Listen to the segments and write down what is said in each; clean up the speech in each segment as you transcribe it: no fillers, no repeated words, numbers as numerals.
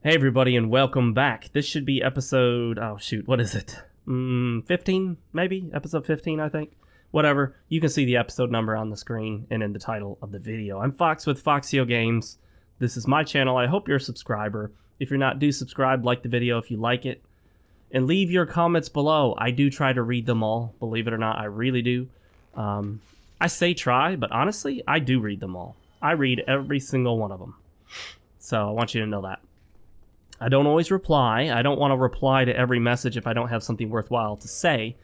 Hey everybody and welcome back. This should be episode, oh shoot, what is it? 15 maybe? Episode 15 I think. Whatever, you can see the episode number on the screen and in the title of the video. I'm Fox with FoxeoGames. This is my channel. I hope you're a subscriber. If you're not, do subscribe, like the video if you like it. And leave your comments below. I do try to read them all, believe it or not, I really do. I say try, but honestly, I do read them all. I read every single one of them. So I want you to know that. I don't always reply. I don't want to reply to every message if I don't have something worthwhile to say.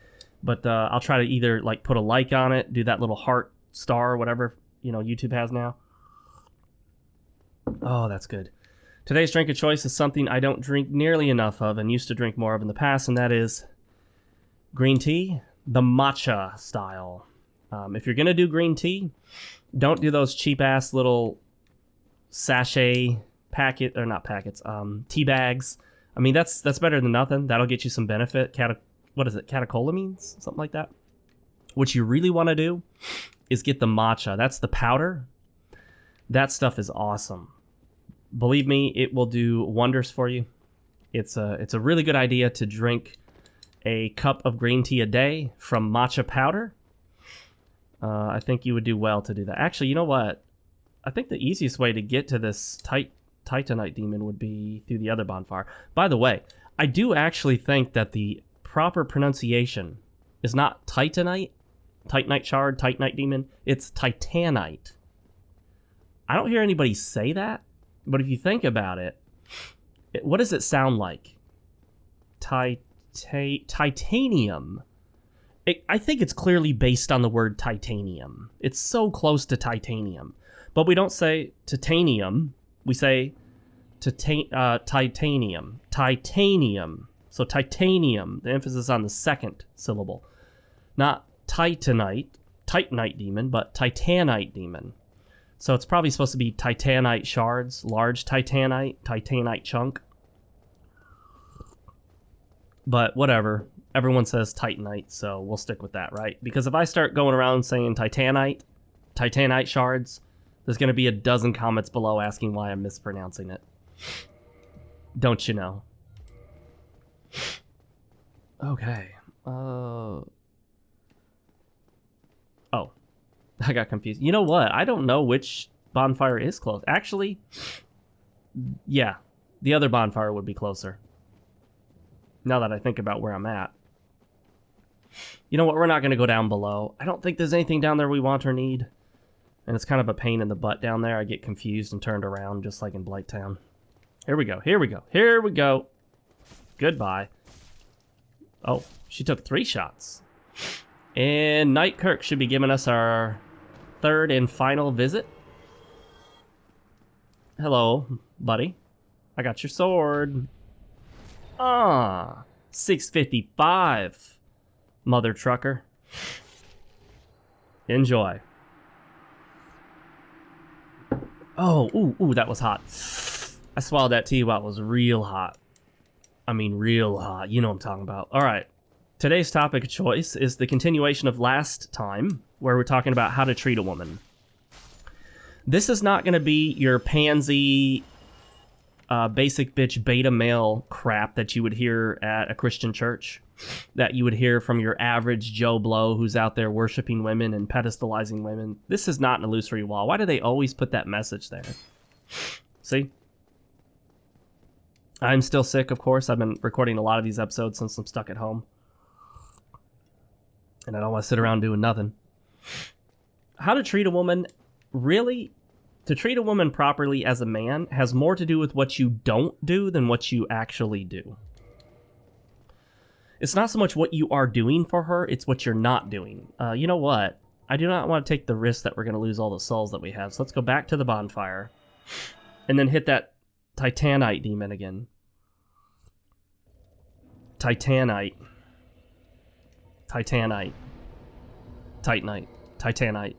But I'll try to either like put a like on it, do that little heart star, whatever, you know, YouTube has now. Oh, that's good. Today's drink of choice is something I don't drink nearly enough of and used to drink more of in the past, and that is green tea, the matcha style. If you're going to do green tea, don't do those cheap-ass little sachet packet, or not packets, tea bags. I mean, that's better than nothing. That'll get you some benefit. What is it? Catecholamines? Something like that. What you really want to do is get the matcha. That's the powder. That stuff is awesome. Believe me, it will do wonders for you. It's a really good idea to drink a cup of green tea a day from matcha powder. I think you would do well to do that. Actually, you know what? I think the easiest way to get to this Titanite demon would be through the other bonfire. By the way, I do actually think that the proper pronunciation is not Titanite shard, Titanite demon. It's Titanite. I don't hear anybody say that, but if you think about it, what does it sound like? Titanium. I think it's clearly based on the word titanium. It's so close to titanium. But we don't say titanium. We say titanium. Titanium. So titanium. The emphasis on the second syllable. Not Titanite demon, but Titanite demon. So it's probably supposed to be Titanite shards, large Titanite chunk. But whatever. Everyone says Titanite, so we'll stick with that, right? Because if I start going around saying Titanite shards, there's going to be a dozen comments below asking why I'm mispronouncing it. Don't you know? Okay. Oh, I got confused. You know what? I don't know which bonfire is close. Actually, yeah, the other bonfire would be closer. Now that I think about where I'm at. You know what? We're not going to go down below. I don't think there's anything down there we want or need. And it's kind of a pain in the butt down there. I get confused and turned around just like in Blighttown. Here we go. Here we go. Here we go. Goodbye. Oh, she took 3 shots. And Knight Kirk should be giving us our third and final visit. Hello, buddy. I got your sword. 655. Mother trucker. Enjoy. Oh, ooh, that was hot. I swallowed that tea while it was real hot. I mean, real hot. You know what I'm talking about. All right. Today's topic of choice is the continuation of last time, where we're talking about how to treat a woman. This is not going to be your pansy, basic bitch beta male crap that you would hear at a Christian church, that you would hear from your average Joe Blow who's out there worshiping women and pedestalizing women. This is not an illusory wall. Why do they always put that message there? See? I'm still sick, of course. I've been recording a lot of these episodes since I'm stuck at home. And I don't want to sit around doing nothing. How to treat a woman, really, to treat a woman properly as a man has more to do with what you don't do than what you actually do. It's not so much what you are doing for her, it's what you're not doing. You know what? I do not want to take the risk that we're going to lose all the souls that we have. So let's go back to the bonfire. And then hit that Titanite demon again. Titanite. Titanite. Titanite. Titanite.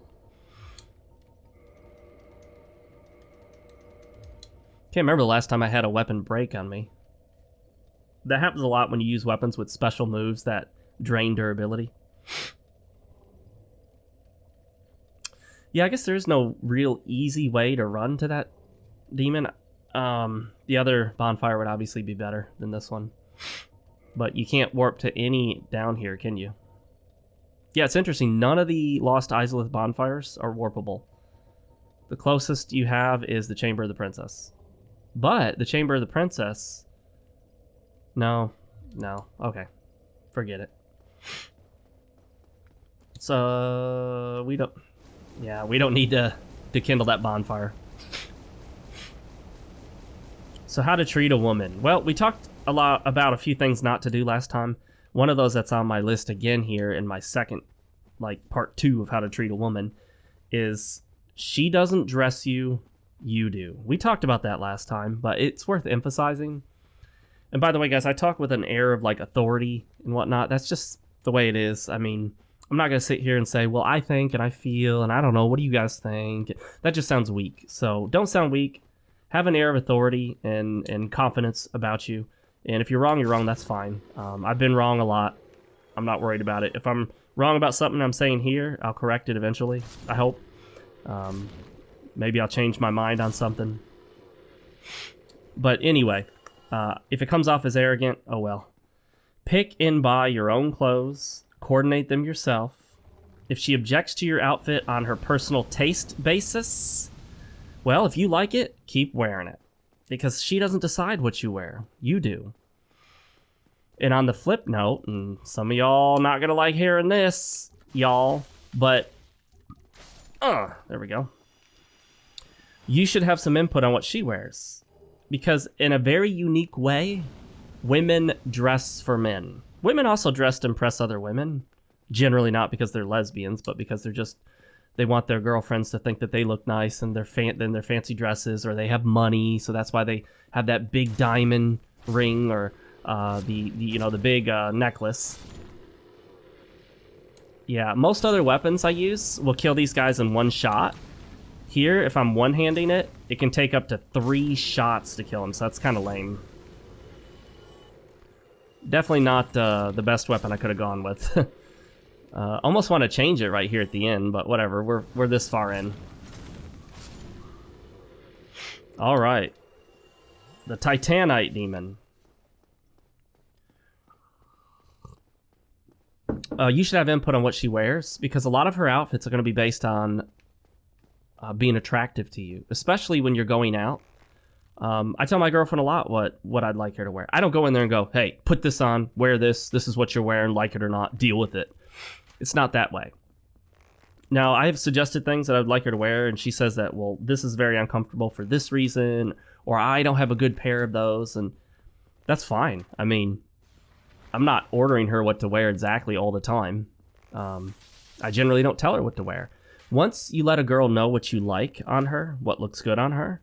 Can't remember the last time I had a weapon break on me. That happens a lot when you use weapons with special moves that drain durability. Yeah, I guess there is no real easy way to run to that demon. The other bonfire would obviously be better than this one. But you can't warp to any down here, can you? Yeah, it's interesting. None of the Lost Izalith bonfires are warpable. The closest you have is the Chamber of the Princess. But the Chamber of the Princess... No. Okay. Forget it. So... we don't... Yeah, we don't need to kindle that bonfire. So how to treat a woman. Well, we talked a lot about a few things not to do last time. One of those that's on my list again here in my second, like, part 2 of how to treat a woman is she doesn't dress you, you do. We talked about that last time, but it's worth emphasizing. And by the way, guys, I talk with an air of, like, authority and whatnot. That's just the way it is. I mean, I'm not going to sit here and say, well, I think and I feel and I don't know. What do you guys think? That just sounds weak. So don't sound weak. Have an air of authority and confidence about you. And if you're wrong, that's fine. I've been wrong a lot. I'm not worried about it. If I'm wrong about something I'm saying here, I'll correct it eventually, I hope. Maybe I'll change my mind on something. But anyway, if it comes off as arrogant, oh well. Pick and buy your own clothes. Coordinate them yourself. If she objects to your outfit on her personal taste basis, well, if you like it, keep wearing it. Because she doesn't decide what you wear. You do. And on the flip note, and some of y'all not gonna like hearing this, y'all, but... there we go. You should have some input on what she wears. Because in a very unique way, women dress for men. Women also dress to impress other women. Generally not because they're lesbians, but because they're just... They want their girlfriends to think that they look nice in their fancy dresses, or they have money, so that's why they have that big diamond ring or the big necklace. Yeah, most other weapons I use will kill these guys in one shot. Here, if I'm one-handing it, it can take up to 3 shots to kill him, so that's kind of lame. Definitely not the best weapon I could have gone with. Almost want to change it right here at the end, but whatever. We're this far in. All right. The Titanite Demon. You should have input on what she wears, because a lot of her outfits are going to be based on being attractive to you, especially when you're going out. I tell my girlfriend a lot what I'd like her to wear. I don't go in there and go, hey, put this on, wear this, this is what you're wearing, like it or not, deal with it. It's not that way. Now, I have suggested things that I'd like her to wear, and she says that, well, this is very uncomfortable for this reason, or I don't have a good pair of those, and that's fine. I mean, I'm not ordering her what to wear exactly all the time. I generally don't tell her what to wear. Once you let a girl know what you like on her, what looks good on her,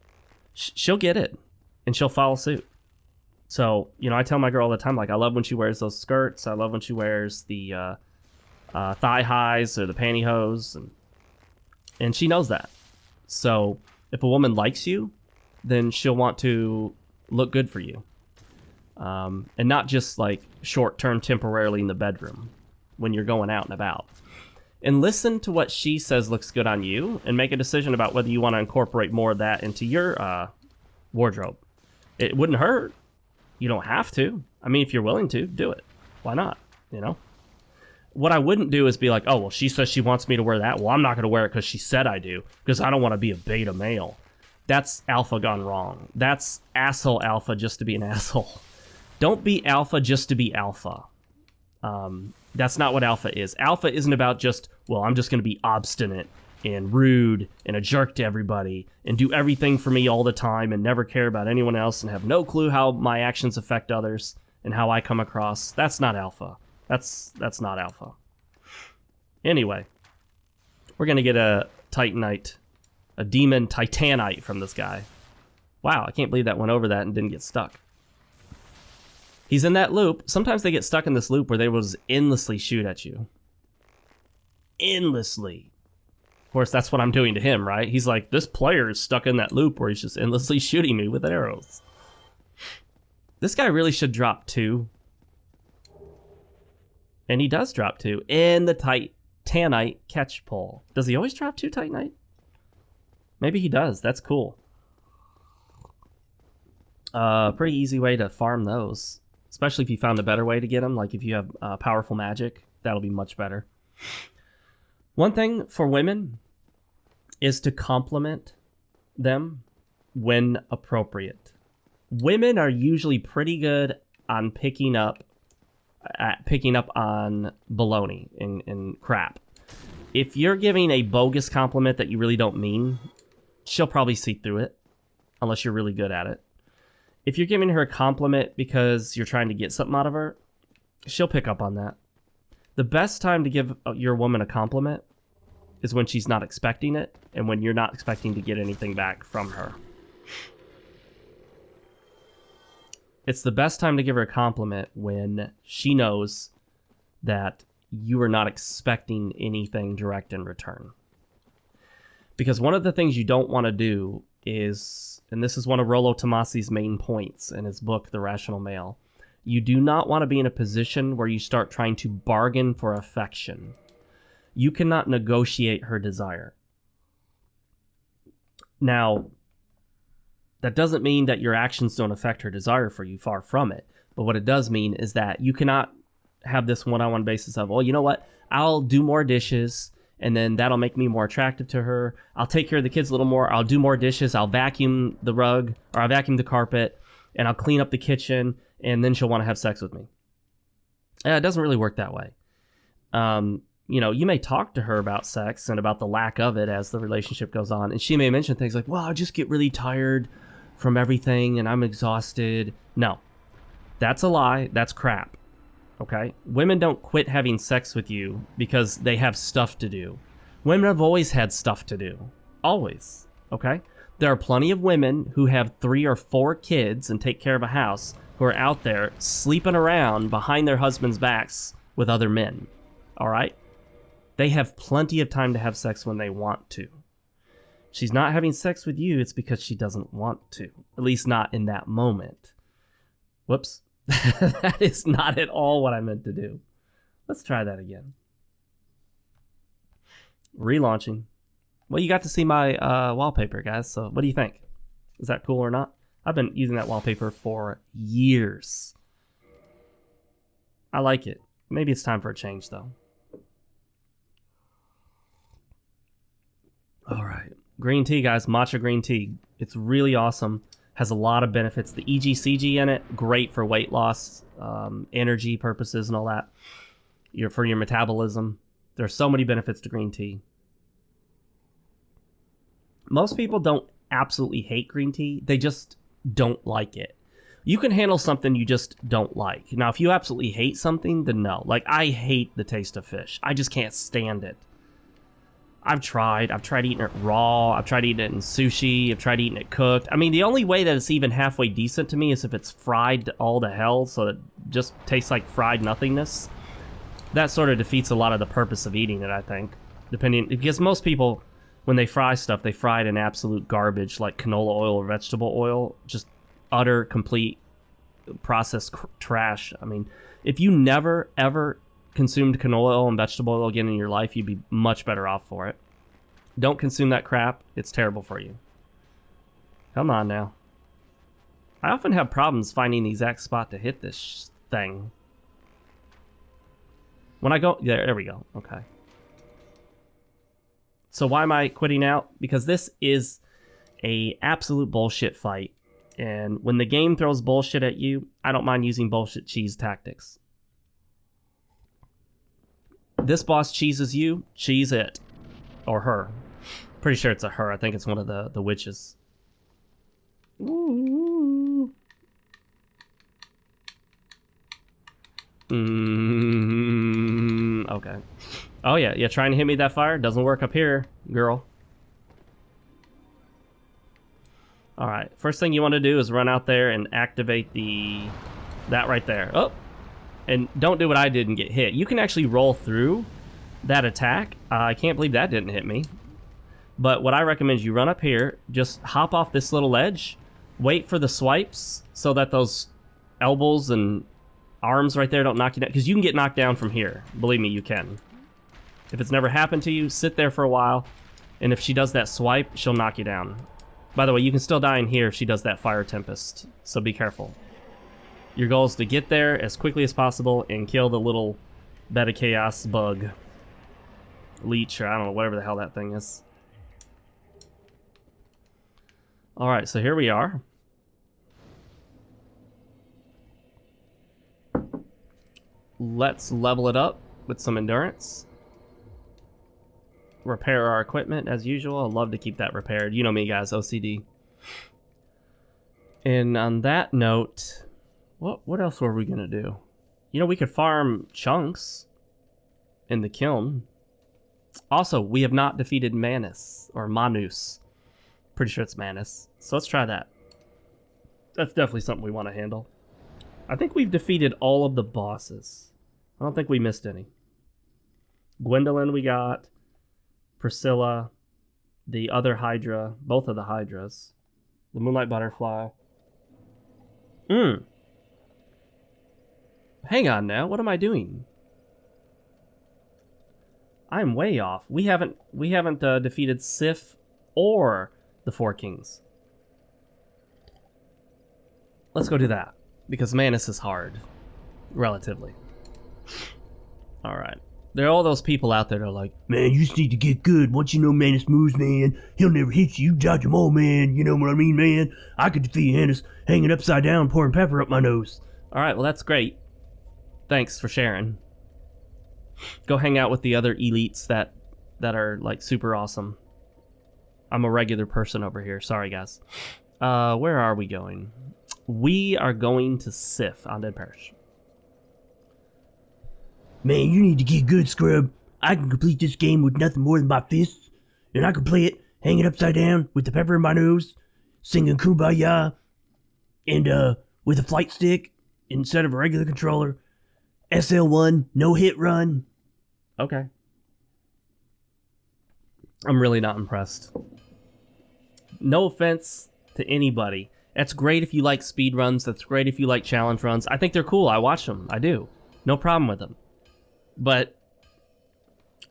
she'll get it, and she'll follow suit. So, you know, I tell my girl all the time, like, I love when she wears those skirts, I love when she wears the... thigh highs or the pantyhose, and she knows that. So if a woman likes you, then she'll want to look good for you, and not just like short-term temporarily in the bedroom when you're going out and about. And listen to what she says looks good on you and make a decision about whether you want to incorporate more of that into your wardrobe. It wouldn't hurt. You don't have to. I mean, if you're willing to, do it. Why not? You know? What I wouldn't do is be like, oh, well, she says she wants me to wear that. Well, I'm not going to wear it because she said I do, because I don't want to be a beta male. That's alpha gone wrong. That's asshole alpha just to be an asshole. Don't be alpha just to be alpha. That's not what alpha is. Alpha isn't about just, well, I'm just going to be obstinate and rude and a jerk to everybody and do everything for me all the time and never care about anyone else and have no clue how my actions affect others and how I come across. That's not alpha. That's not alpha. Anyway, we're going to get a Titanite, a demon Titanite from this guy. Wow, I can't believe that went over that and didn't get stuck. He's in that loop. Sometimes they get stuck in this loop where they will just endlessly shoot at you. Endlessly. Of course, that's what I'm doing to him, right? He's like, this player is stuck in that loop where he's just endlessly shooting me with arrows. This guy really should drop 2. And he does drop 2 in the Titanite catch pull. Does he always drop 2 Titanite? Maybe he does. That's cool. Pretty easy way to farm those, especially if you found a better way to get them. Like if you have powerful magic, that'll be much better. One thing for women is to compliment them when appropriate. Women are usually pretty good on picking up on baloney and crap. If you're giving a bogus compliment that you really don't mean, she'll probably see through it, unless you're really good at it. If you're giving her a compliment because you're trying to get something out of her, she'll pick up on that. The best time to give your woman a compliment is when she's not expecting it and when you're not expecting to get anything back from her. It's the best time to give her a compliment when she knows that you are not expecting anything direct in return. Because one of the things you don't want to do is, and this is one of Rollo Tomasi's main points in his book, The Rational Male, you do not want to be in a position where you start trying to bargain for affection. You cannot negotiate her desire. Now, that doesn't mean that your actions don't affect her desire for you, far from it. But what it does mean is that you cannot have this one-on-one basis of, well, you know what? I'll do more dishes, and then that'll make me more attractive to her. I'll take care of the kids a little more. I'll do more dishes. I'll vacuum the rug, or I'll vacuum the carpet, and I'll clean up the kitchen, and then she'll want to have sex with me. It doesn't really work that way. You know, you may talk to her about sex and about the lack of it as the relationship goes on, and she may mention things like, well, I just get really tired from everything, and I'm exhausted. No, that's a lie. That's crap. Okay? Women don't quit having sex with you because they have stuff to do. Women have always had stuff to do. Always. Okay? There are plenty of women who have 3 or 4 kids and take care of a house who are out there sleeping around behind their husbands' backs with other men. All right? They have plenty of time to have sex when they want to. She's not having sex with you, it's because she doesn't want to. At least not in that moment. Whoops. That is not at all what I meant to do. Let's try that again. Relaunching. Well, you got to see my wallpaper, guys, so what do you think? Is that cool or not? I've been using that wallpaper for years. I like it. Maybe it's time for a change, though. All right. Green tea, guys. Matcha green tea. It's really awesome. Has a lot of benefits. The EGCG in it, great for weight loss, energy purposes and all that. For your metabolism. There are so many benefits to green tea. Most people don't absolutely hate green tea. They just don't like it. You can handle something you just don't like. Now, if you absolutely hate something, then no. Like, I hate the taste of fish. I just can't stand it. I've tried eating it raw. I've tried eating it in sushi. I've tried eating it cooked. I mean, the only way that it's even halfway decent to me is if it's fried all to hell, so it just tastes like fried nothingness. That sort of defeats a lot of the purpose of eating it, I think. Because most people, when they fry stuff, they fry it in absolute garbage, like canola oil or vegetable oil. Just utter, complete processed trash. I mean, if you never, ever consumed canola oil and vegetable oil again in your life, you'd be much better off for it. Don't consume that crap. It's terrible for you. Come on now. I often have problems finding the exact spot to hit this thing. When I go... There we go. Okay. So why am I quitting out? Because this is a absolute bullshit fight. And when the game throws bullshit at you, I don't mind using bullshit cheese tactics. This boss cheeses you, cheese it. Or her. Pretty sure it's a her. I think it's one of the witches. Ooh. Okay. Oh yeah, yeah, trying to hit me with that fire? Doesn't work up here, girl. Alright, first thing you want to do is run out there and activate that right there. Oh! And don't do what I did and get hit. You can actually roll through that attack. I can't believe that didn't hit me. But what I recommend is you run up here, just hop off this little ledge, wait for the swipes so that those elbows and arms right there don't knock you down. Because you can get knocked down from here. Believe me, you can. If it's never happened to you, sit there for a while. And if she does that swipe, she'll knock you down. By the way, you can still die in here if she does that Fire Tempest, so be careful. Your goal is to get there as quickly as possible and kill the little Beta Chaos bug. Leech, or I don't know, whatever the hell that thing is. Alright, so here we are. Let's level it up with some endurance. Repair our equipment as usual. I love to keep that repaired. You know me, guys, OCD. And on that note, what else were we gonna do? You know, we could farm chunks in the kiln. Also, we have not defeated Manus, or Manus. Pretty sure it's Manus. So let's try that. That's definitely something we want to handle. I think we've defeated all of the bosses. I don't think we missed any. Gwendolyn we got. Priscilla. The other Hydra. Both of the Hydras. The Moonlight Butterfly. Hang on now. What am I doing? I'm way off. We haven't defeated Sif or the Four Kings. Let's go do that. Because Manus is hard. Relatively. Alright. There are all those people out there that are like, man, you just need to get good. Once you know Manus moves, man, he'll never hit you. You dodge him all, man. You know what I mean, man? I could defeat Manus hanging upside down, pouring pepper up my nose. Alright, well that's great. Thanks for sharing. Go hang out with the other elites that are like super awesome. I'm a regular person over here. Sorry, guys. Where are we going? We are going to Sif on Dead Parish. Man, you need to get good, scrub. I can complete this game with nothing more than my fists, and I can play it hanging upside down with the pepper in my nose, singing Kumbaya, and with a flight stick instead of a regular controller. SL1, no hit run. Okay. I'm really not impressed. No offense to anybody. That's great if you like speed runs. That's great if you like challenge runs. I think they're cool. I watch them. I do. No problem with them. But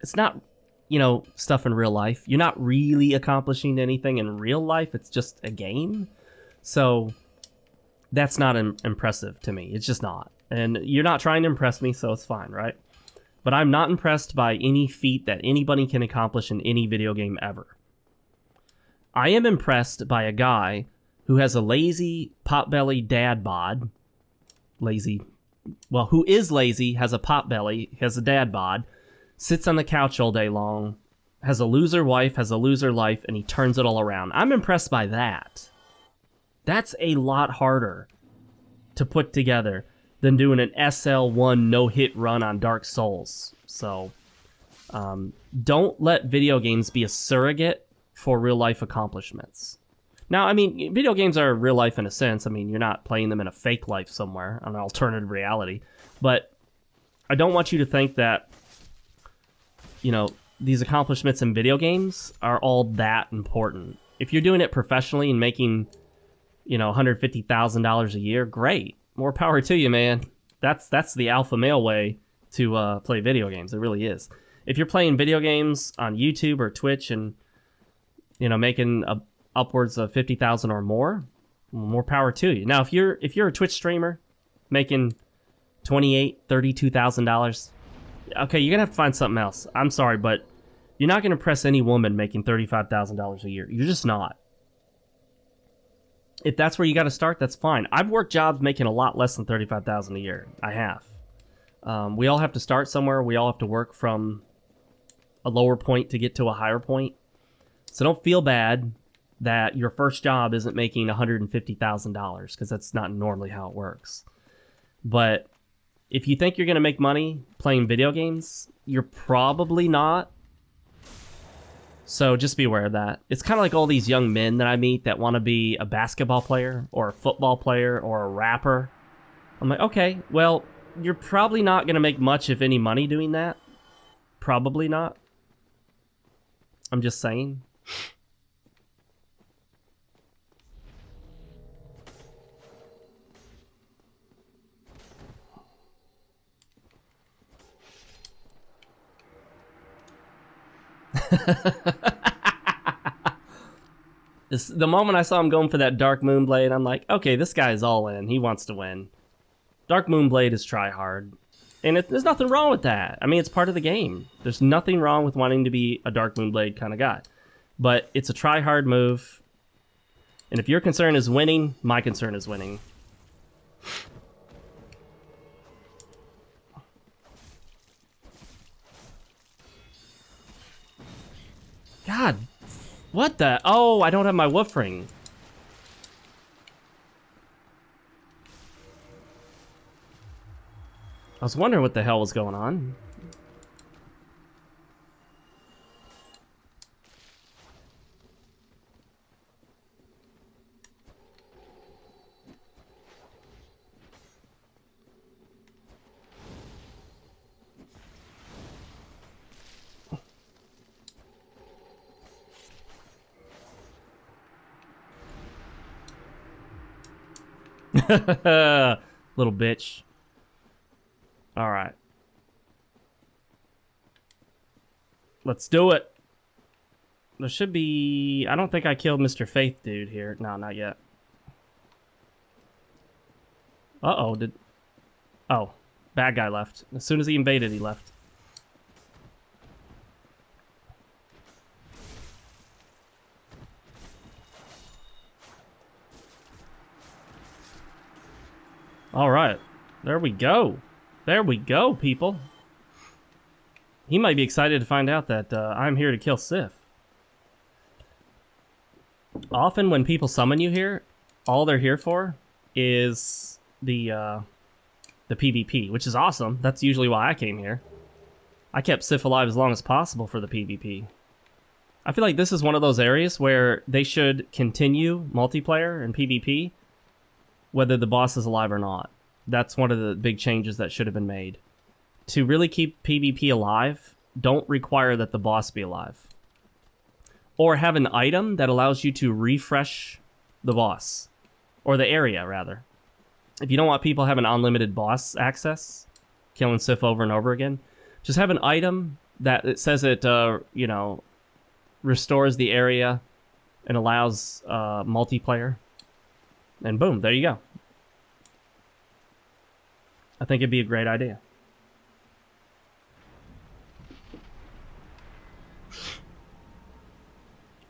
it's not, you know, stuff in real life. You're not really accomplishing anything in real life. It's just a game. So that's not impressive to me. It's just not. And you're not trying to impress me, so it's fine, right? But I'm not impressed by any feat that anybody can accomplish in any video game ever. I am impressed by a guy who has a lazy, pot-belly dad bod. Lazy. Well, who is lazy, has a pot-belly, has a dad bod, sits on the couch all day long, has a loser wife, has a loser life, and he turns it all around. I'm impressed by that. That's a lot harder to put together than doing an SL1 no-hit run on Dark Souls. So, don't let video games be a surrogate for real-life accomplishments. Now, I mean, video games are real life in a sense. I mean, you're not playing them in a fake life somewhere, an alternative reality. But I don't want you to think that, you know, these accomplishments in video games are all that important. If you're doing it professionally and making, you know, $150,000 a year, great. More power to you, man. That's the alpha male way to play video games. It really is. If you're playing video games on YouTube or Twitch and, you know, making upwards of 50,000 or more power to you. Now, if you're a Twitch streamer making $32,000, okay, you're gonna have to find something else. I'm sorry, but you're not gonna impress any woman making $35,000 a year. You're just not. If that's where you got to start, that's fine. I've worked jobs making a lot less than $35,000 a year. I have. We all have to start somewhere. We all have to work from a lower point to get to a higher point. So don't feel bad that your first job isn't making $150,000, because that's not normally how it works. But if you think you're going to make money playing video games, you're probably not. So just be aware of that. It's kind of like all these young men that I meet that want to be a basketball player or a football player or a rapper. I'm like, okay, well, you're probably not going to make much, if any, money doing that. Probably not. I'm just saying. The moment I saw him going for that Dark Moonblade, I'm like, okay, this guy's all in. He wants to win. Dark Moonblade is try hard. And there's nothing wrong with that. I mean, it's part of the game. There's nothing wrong with wanting to be a Dark Moonblade kind of guy. But it's a try hard move. And if your concern is winning, my concern is winning. God, what the? Oh, I don't have my woof ring. I was wondering what the hell was going on. Little bitch. All right. Let's do it. There should be... I don't think I killed Mr. Faith dude here. No, not yet. Uh-oh, Oh, bad guy left. As soon as he invaded, he left. All right. There we go. There we go, people. He might be excited to find out that I'm here to kill Sif. Often when people summon you here, all they're here for is the PvP, which is awesome. That's usually why I came here. I kept Sif alive as long as possible for the PvP. I feel like this is one of those areas where they should continue multiplayer and PvP, whether the boss is alive or not. That's one of the big changes that should have been made. To really keep PvP alive, don't require that the boss be alive. Or have an item that allows you to refresh the boss. Or the area, rather. If you don't want people having unlimited boss access, killing Sif over and over again, just have an item that it says it, you know, restores the area and allows multiplayer. And boom, there you go. I think it'd be a great idea.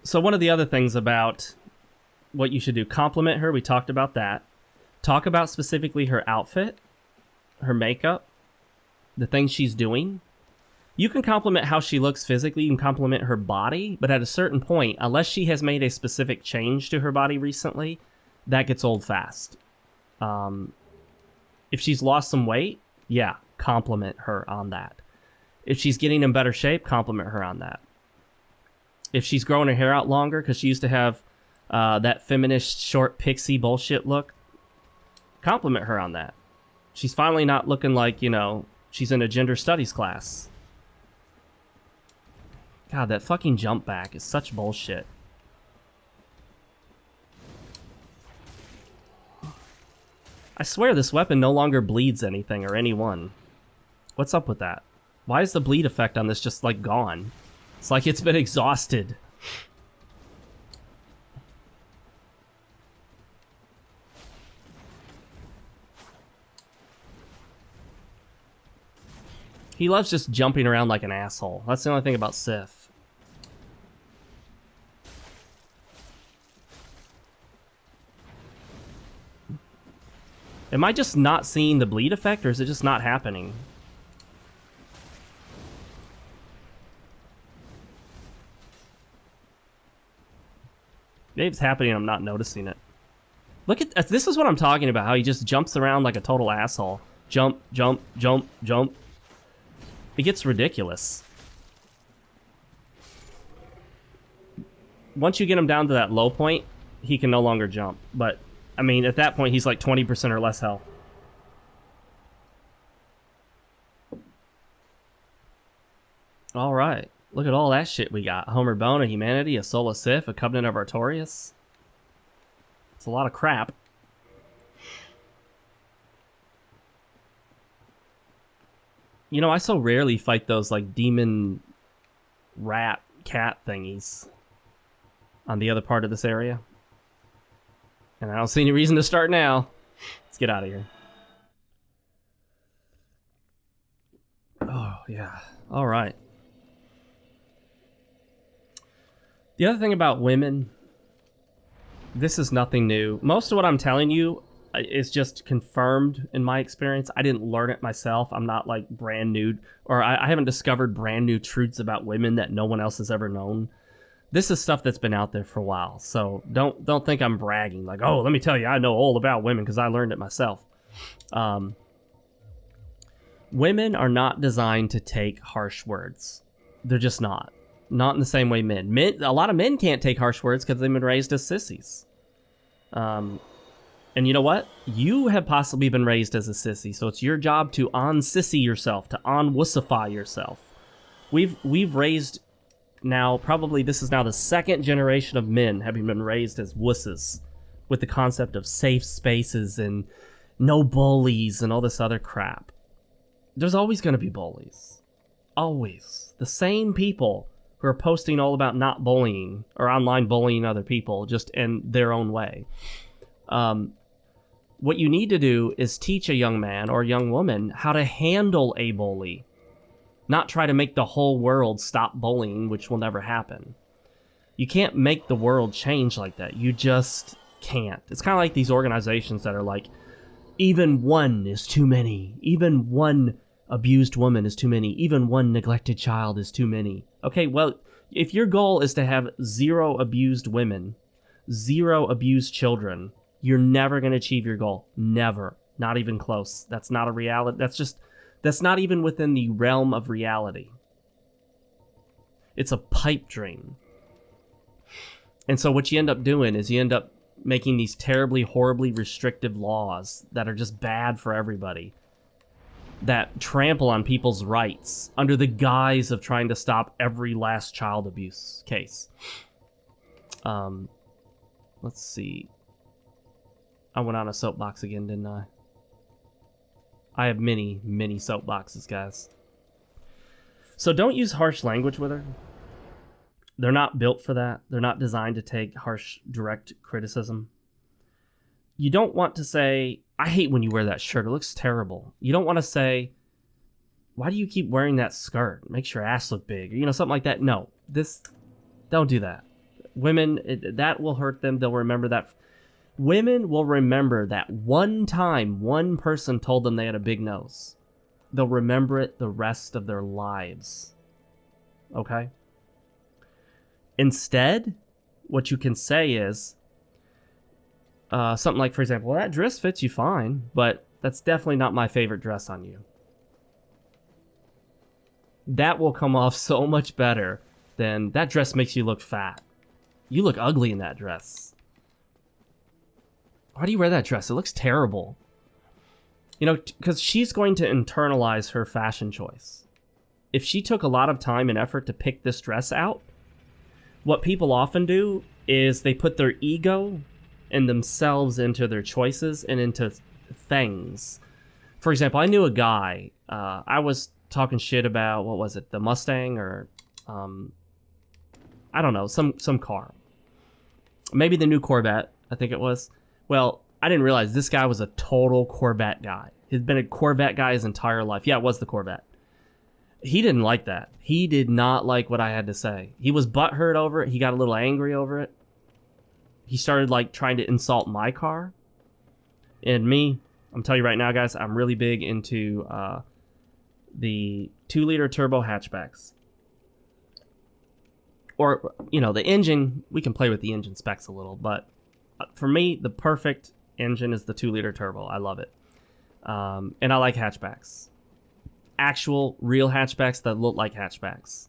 So one of the other things about what you should do, compliment her. We talked about that. Talk about specifically her outfit, her makeup, the things she's doing. You can compliment how she looks physically. You can compliment her body. But at a certain point, unless she has made a specific change to her body recently, that gets old fast. If she's lost some weight, yeah, compliment her on that. If she's getting in better shape, compliment her on that. If she's growing her hair out longer, because she used to have that feminist short pixie bullshit look, compliment her on that. She's finally not looking like, you know, she's in a gender studies class. God, that fucking jump back is such bullshit. I swear this weapon no longer bleeds anything or anyone. What's up with that? Why is the bleed effect on this just, like, gone? It's like it's been exhausted. He loves just jumping around like an asshole. That's the only thing about Sif. Am I just not seeing the bleed effect, or is it just not happening? Maybe it's happening and I'm not noticing it. Look at this is what I'm talking about, how he just jumps around like a total asshole. Jump, jump, jump, jump. It gets ridiculous. Once you get him down to that low point, he can no longer jump. But, I mean, at that point, he's like 20% or less health. All right. Look at all that shit we got. Homer Bone, a Humanity, a Soul of Sif, a Covenant of Artorias. It's a lot of crap. You know, I so rarely fight those, like, demon rat cat thingies. on the other part of this area. And I don't see any reason to start now. Let's get out of here. Oh, yeah. All right. The other thing about women, this is nothing new. Most of what I'm telling you is just confirmed in my experience. I didn't learn it myself. I'm not like brand new, or I haven't discovered brand new truths about women that no one else has ever known. This is stuff that's been out there for a while. So don't think I'm bragging like, oh, let me tell you, I know all about women because I learned it myself. Women are not designed to take harsh words. They're just not. Not in the same way men. A lot of men can't take harsh words because they've been raised as sissies. And you know what? You have possibly been raised as a sissy, so it's your job to on-sissy yourself, to on-wussify yourself. We've raised now, probably this is now the second generation of men having been raised as wusses, with the concept of safe spaces and no bullies and all this other crap. There's always going to be bullies. Always. The same people who are posting all about not bullying or online bullying other people just in their own way. What you need to do is teach a young man or a young woman how to handle a bully. Not try to make the whole world stop bullying, which will never happen. You can't make the world change like that. You just can't. It's kind of like these organizations that are like, even one is too many. Even one abused woman is too many. Even one neglected child is too many. Okay, well, if your goal is to have 0 abused women, 0 abused children, you're never going to achieve your goal. Never. Not even close. That's not a reality. That's not even within the realm of reality. It's a pipe dream. And so what you end up doing is you end up making these terribly, horribly restrictive laws that are just bad for everybody, that trample on people's rights under the guise of trying to stop every last child abuse case. Let's see. I went on a soapbox again, didn't I? I have many, many soapboxes, guys. So don't use harsh language with her. They're not built for that. They're not designed to take harsh, direct criticism. You don't want to say, I hate when you wear that shirt. It looks terrible. You don't want to say, why do you keep wearing that skirt? It makes your ass look big. Or, something like that. No, don't do that. Women, that will hurt them. They'll remember that. Women will remember that one time one person told them they had a big nose. They'll remember it the rest of their lives. Okay? Instead, what you can say is something like, for example, well, that dress fits you fine, but that's definitely not my favorite dress on you. That will come off so much better than that dress makes you look fat. You look ugly in that dress. Why do you wear that dress? It looks terrible. Because she's going to internalize her fashion choice. If she took a lot of time and effort to pick this dress out, what people often do is they put their ego and themselves into their choices and into things. For example, I knew a guy, I was talking shit about, what was it, the Mustang or, I don't know, some car. Maybe the new Corvette, I think it was. Well, I didn't realize this guy was a total Corvette guy. He'd been a Corvette guy his entire life. Yeah, it was the Corvette. He didn't like that. He did not like what I had to say. He was butthurt over it. He got a little angry over it. He started trying to insult my car. And me, I'm telling you right now, guys, I'm really big into the 2-liter turbo hatchbacks. Or, the engine, we can play with the engine specs a little, but for me, the perfect engine is the 2-liter turbo. I love it. And I like hatchbacks. Actual, real hatchbacks that look like hatchbacks.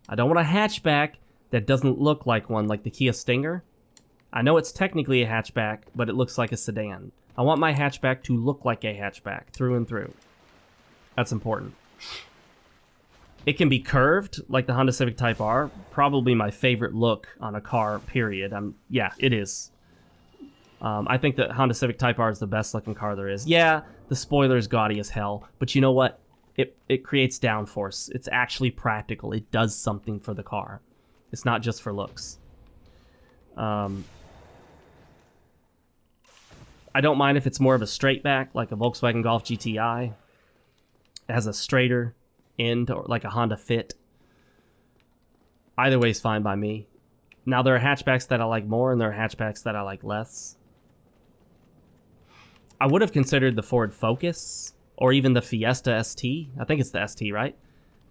I don't want a hatchback that doesn't look like one, like the Kia Stinger. I know it's technically a hatchback, but it looks like a sedan. I want my hatchback to look like a hatchback, through and through. That's important. It can be curved, like the Honda Civic Type R. Probably my favorite look on a car, period. Yeah, it is. I think that Honda Civic Type R is the best looking car there is. Yeah, the spoiler is gaudy as hell, but you know what? It creates downforce. It's actually practical. It does something for the car. It's not just for looks. I don't mind if it's more of a straight back, like a Volkswagen Golf GTI. It has a straighter end, or like a Honda Fit. Either way is fine by me. Now, there are hatchbacks that I like more, and there are hatchbacks that I like less. I would have considered the Ford Focus, or even the Fiesta ST. I think it's the ST, right?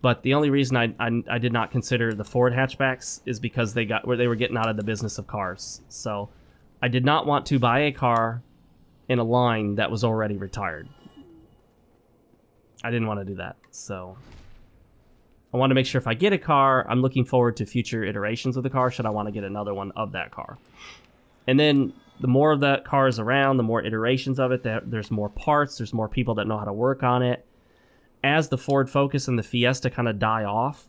But the only reason I did not consider the Ford hatchbacks is because they were getting out of the business of cars. So I did not want to buy a car in a line that was already retired. I didn't want to do that. So I want to make sure if I get a car, I'm looking forward to future iterations of the car should I want to get another one of that car. And then the more of that car is around, the more iterations of it, there's more parts, there's more people that know how to work on it. As the Ford Focus and the Fiesta kind of die off,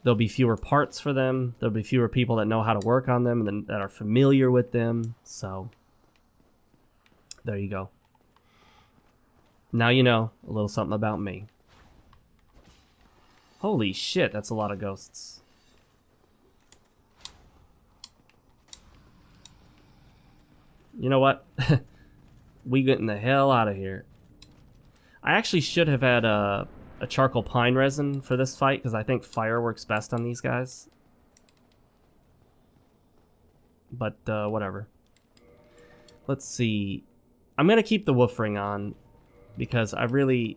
there'll be fewer parts for them. There'll be fewer people that know how to work on them and that are familiar with them. So there you go. Now you know a little something about me. Holy shit, that's a lot of ghosts. You know what? We getting the hell out of here. I actually should have had a charcoal pine resin for this fight, because I think fire works best on these guys. But, whatever. Let's see. I'm going to keep the wolf ring on, because I really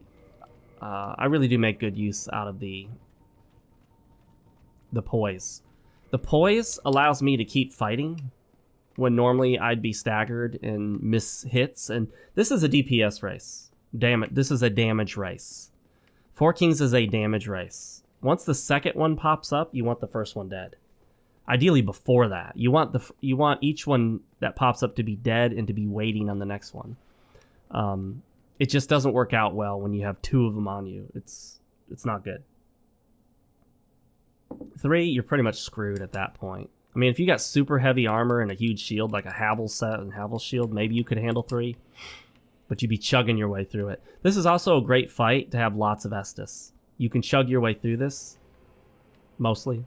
do make good use out of the poise. The poise allows me to keep fighting when normally I'd be staggered and miss hits, and this is a DPS race. Damn it, this is a damage race. Four Kings is a damage race. Once the second one pops up, you want the first one dead. Ideally before that. You want each one that pops up to be dead and to be waiting on the next one. It just doesn't work out well when you have two of them on you. It's not good. 3, you're pretty much screwed at that point. I mean, if you got super heavy armor and a huge shield, like a Havel set and Havel shield, maybe you could handle 3. But you'd be chugging your way through it. This is also a great fight to have lots of Estus. You can chug your way through this, mostly.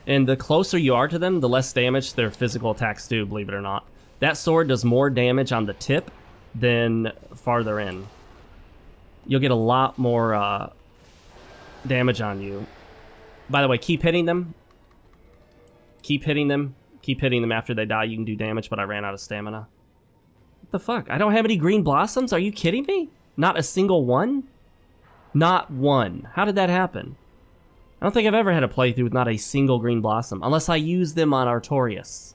And the closer you are to them, the less damage their physical attacks do, believe it or not. That sword does more damage on the tip than farther in. You'll get a lot more damage on you. By the way, keep hitting them. Keep hitting them. Keep hitting them after they die. You can do damage, but I ran out of stamina. What the fuck? I don't have any green blossoms? Are you kidding me? Not a single one? Not one. How did that happen? I don't think I've ever had a playthrough with not a single green blossom, unless I use them on Artorias.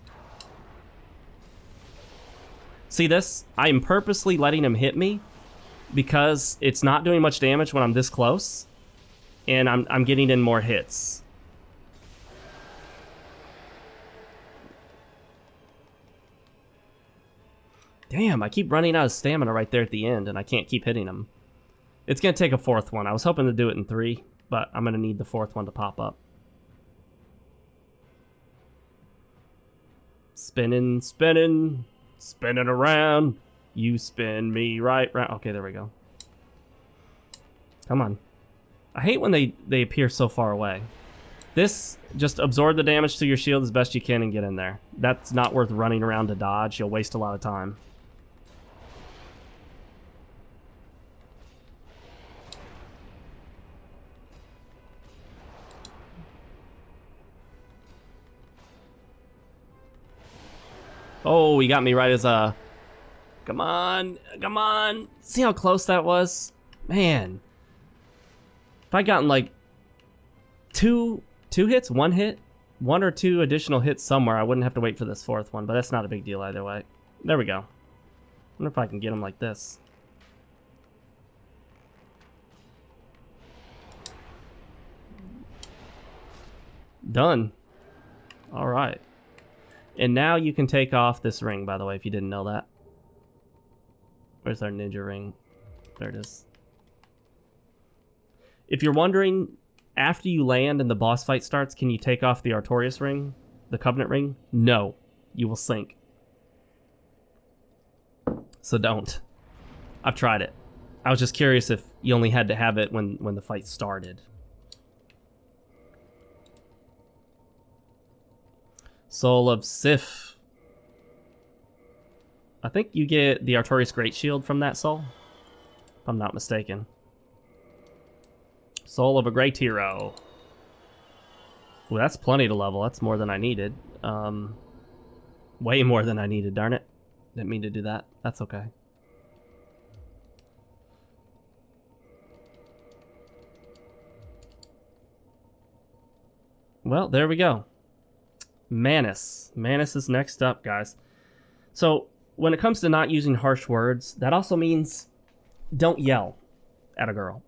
See this? I am purposely letting him hit me because it's not doing much damage when I'm this close, and I'm getting in more hits. Damn, I keep running out of stamina right there at the end, and I can't keep hitting him. It's going to take a 4th one. I was hoping to do it in 3, but I'm going to need the 4th one to pop up. Spinning, spinning, spinning around. You spin me right round. Okay, there we go. Come on. I hate when they appear so far away. This, just absorb the damage to your shield as best you can and get in there. That's not worth running around to dodge. You'll waste a lot of time. Oh, he got me right as a... Come on, come on. See how close that was? Man. If I'd gotten like two hits, 1 hit, 1 or 2 additional hits somewhere, I wouldn't have to wait for this 4th one, but that's not a big deal either way. There we go. I wonder if I can get him like this. Done. All right. And now you can take off this ring, by the way, if you didn't know that. Where's our ninja ring? There it is. If you're wondering, after you land and the boss fight starts, can you take off the Artorias ring? The Covenant ring? No. You will sink. So don't. I've tried it. I was just curious if You only had to have it when the fight started. Soul of Sif. I think you get the Artorias Great Shield from that soul, if I'm not mistaken. Soul of a Great Hero. Well, that's plenty to level. That's more than I needed. Way more than I needed, darn it. Didn't mean to do that. That's okay. Well, there we go. Manus. Manus is next up, guys. So, when it comes to not using harsh words, that also means don't yell at a girl.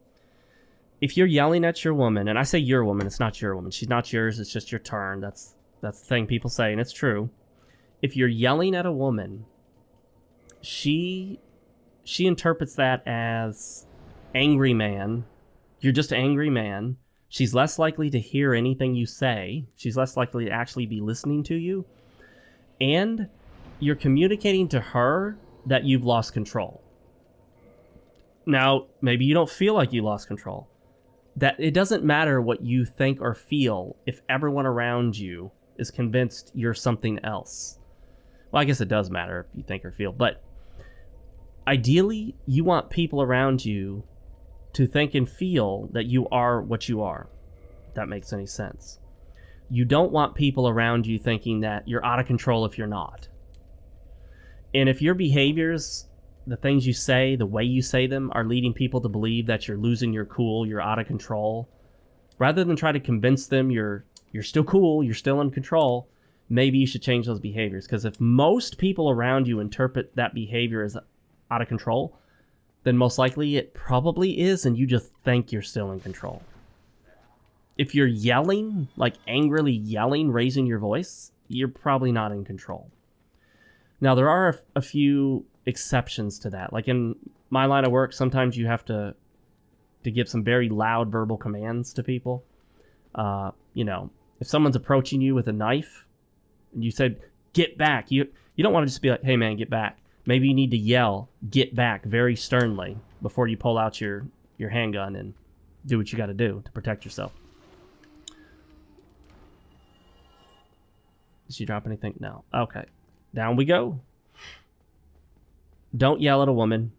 If you're yelling at your woman, and I say your woman, it's not your woman. She's not yours, it's just your turn. That's the thing people say, and it's true. If you're yelling at a woman, she interprets that as angry man. You're just an angry man. She's less likely to hear anything you say. She's less likely to actually be listening to you. And you're communicating to her that you've lost control. Now, maybe you don't feel like you lost control. That it doesn't matter what you think or feel if everyone around you is convinced you're something else. Well, I guess it does matter if you think or feel, but ideally, you want people around you to think and feel that you are what you are, if that makes any sense. You don't want people around you thinking that you're out of control if you're not. And if your behaviors, the things you say, the way you say them, are leading people to believe that you're losing your cool, you're out of control, rather than try to convince them you're still cool, you're still in control, maybe you should change those behaviors. Because if most people around you interpret that behavior as out of control, then most likely it probably is, and you just think you're still in control. If you're yelling, like angrily yelling, raising your voice, you're probably not in control. Now, there are a few exceptions to that. Like in my line of work, sometimes you have to give some very loud verbal commands to people. You know, if someone's approaching you with a knife, and you said, get back, you don't want to just be like, hey man, get back. Maybe you need to yell, get back, very sternly before you pull out your handgun and do what you got to do to protect yourself. Did she drop anything? No. Okay. Down we go. Don't yell at a woman.